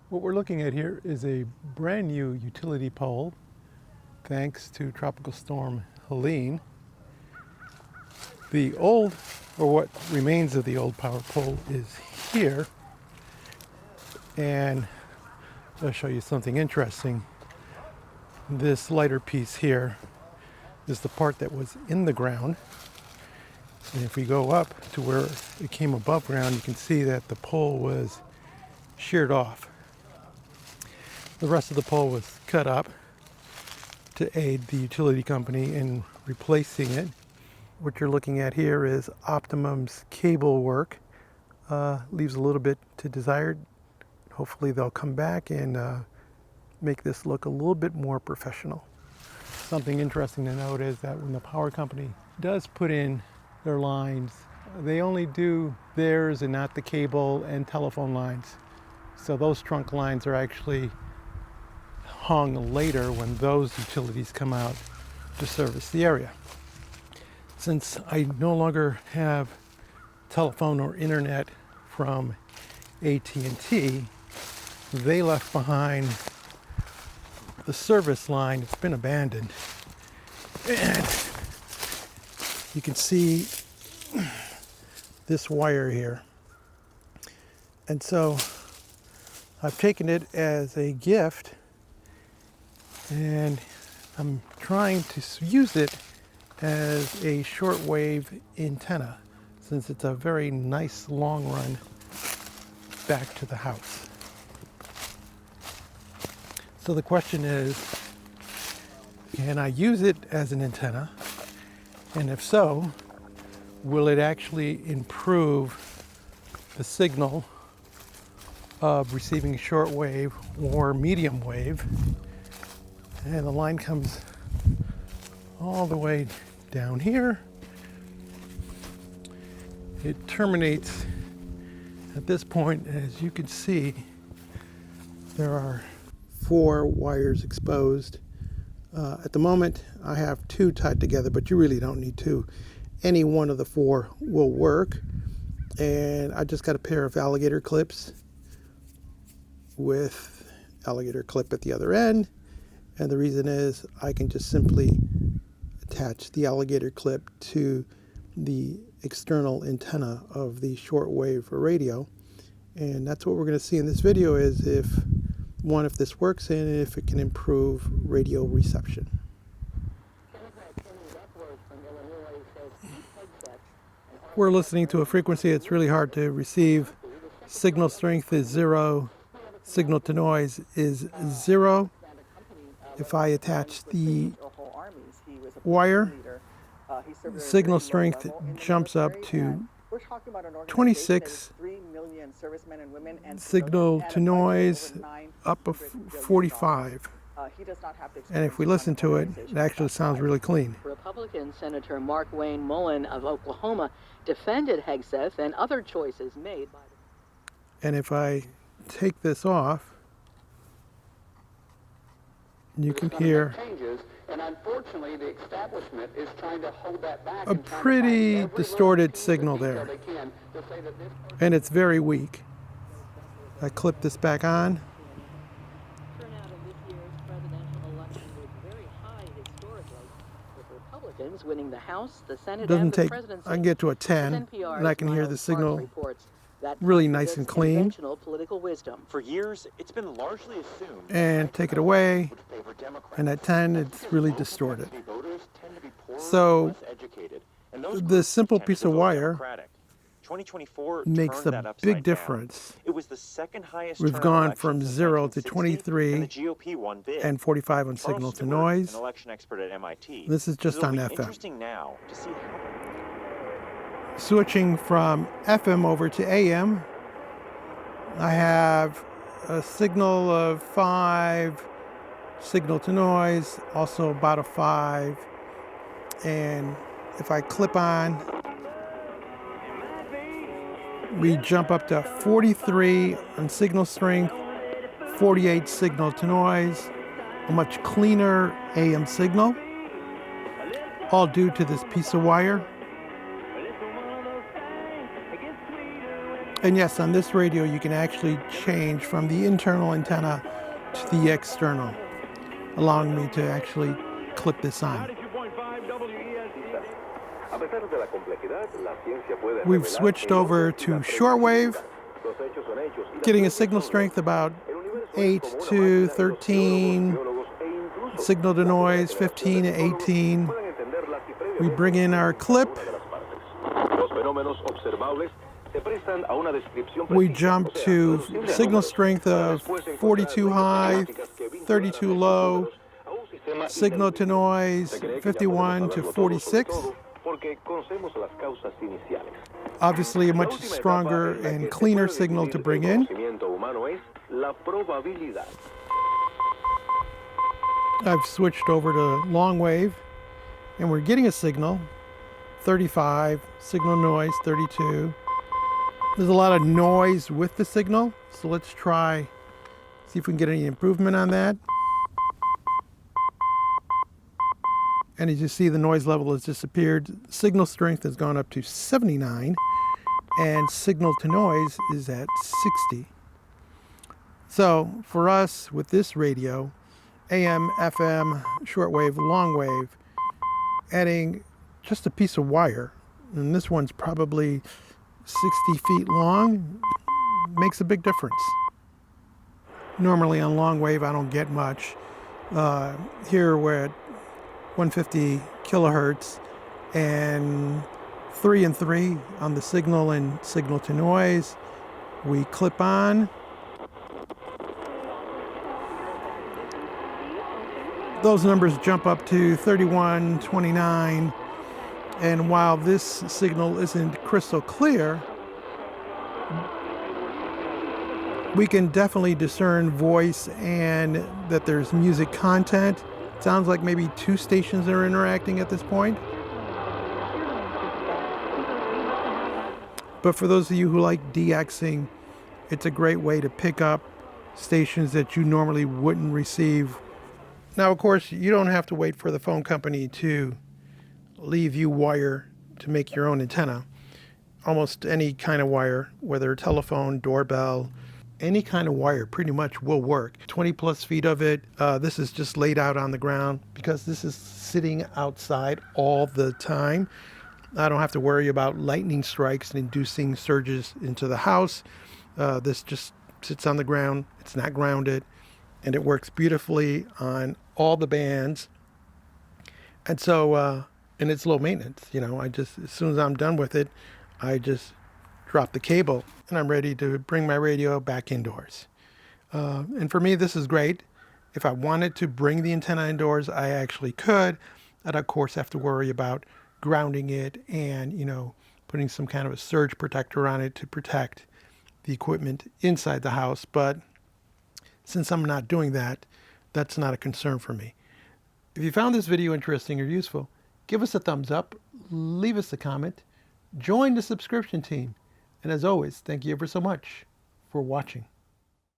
What we're looking at here is a brand new utility pole, thanks to Tropical Storm Helene. The old, or what remains of the old power pole, is here. And I'll show you something interesting. This lighter piece here is the part that was in the ground. And if we go up to where it came above ground, you can see that the pole was sheared off. The rest of the pole was cut up to aid the utility company in replacing it. What you're looking at here is Optimum's cable work. Leaves a little bit to desired. Hopefully they'll come back and make this look a little bit more professional. Something interesting to note is that when the power company does put in their lines, they only do theirs and not the cable and telephone lines. So those trunk lines are actually hung later when those utilities come out to service the area. Since I no longer have telephone or internet from AT&T, they left behind the service line. It's been abandoned. And you can see this wire here. And so I've taken it as a gift, and I'm trying to use it as a shortwave antenna, since it's a very nice long run back to the house. So the question is, can I use it as an antenna? And if so, will it actually improve the signal of receiving shortwave or medium wave? And the line comes all the way down here. It terminates at this point. As you can see, there are 4 wires exposed. At the moment, I have 2 tied together, but you really don't need 2. Any one of the 4 will work. And I just got a pair of alligator clips with alligator clip at the other end. And the reason is I can just simply attach the alligator clip to the external antenna of the shortwave radio. And that's what we're going to see in this video, is if this works and if it can improve radio reception. We're listening to a frequency it's really hard to receive. Signal strength is 0. Signal to noise is 0. If I attach the wire, signal strength jumps up to 26. Signal to noise up of 45. And if we listen to it, it actually sounds really clean. Republican Senator Mark Wayne Mullen of Oklahoma defended Hegseth and other choices made by the... And if I take this off, you can hear and unfortunately the establishment is trying to hold that back. A pretty distorted signal there. And it's very weak. I clip this back on. Turnout of this year's presidential election was very high historically, with Republicans winning the House, the Senate, and the presidency. I can get to a 10, and I can hear the signal really nice and clean. Political wisdom. For years, it's been largely assumed. And take it away, and at 10, it's really distorted. So the simple piece of wire makes a big difference. It was the second highest. We've gone from 0 to 23 and 45 on signal to noise. Election expert at MIT. This is just on FM. Interesting now to see how... Switching from FM over to AM, I have a signal of 5, signal to noise, also about a 5. And if I clip on, we jump up to 43 on signal strength, 48 signal to noise, a much cleaner AM signal, all due to this piece of wire. And yes, on this radio you can actually change from the internal antenna to the external, allowing me to actually clip this on. We've switched over to shortwave, getting a signal strength about 8 to 13, signal to noise 15 to 18. We bring in our clip. We jump to signal strength of 42 high, 32 low, signal to noise 51 to 46. Obviously a much stronger and cleaner signal to bring in. I've switched over to long wave and we're getting a signal 35, signal noise 32. There's a lot of noise with the signal, so let's try, see if we can get any improvement on that. And as you see, the noise level has disappeared. Signal strength has gone up to 79, and signal to noise is at 60. So for us, with this radio, AM, FM, shortwave, long wave, adding just a piece of wire, and this one's probably 60 feet long, makes a big difference. Normally on long wave I don't get much. Here we're at 150 kilohertz and 3 and 3 on the signal and signal to noise. We clip on. Those numbers jump up to 31, 29, and while this signal isn't crystal clear, we can definitely discern voice and that there's music content. It sounds like maybe 2 stations are interacting at this point. But for those of you who like DXing, it's a great way to pick up stations that you normally wouldn't receive. Now, of course, you don't have to wait for the phone company to leave you wire to make your own antenna. Almost any kind of wire, whether telephone, doorbell, any kind of wire pretty much will work. 20 plus feet of it. This is just laid out on the ground because this is sitting outside all the time. I don't have to worry about lightning strikes and inducing surges into the house. This just sits on the ground. It's not grounded, and it works beautifully on all the bands. And so, and it's low maintenance. You know, as soon as I'm done with it, I just drop the cable and I'm ready to bring my radio back indoors. And for me, this is great. If I wanted to bring the antenna indoors, I actually could. I'd of course have to worry about grounding it and, putting some kind of a surge protector on it to protect the equipment inside the house. But since I'm not doing that, that's not a concern for me. If you found this video interesting or useful, give us a thumbs up, leave us a comment, join the subscription team. And as always, thank you ever so much for watching.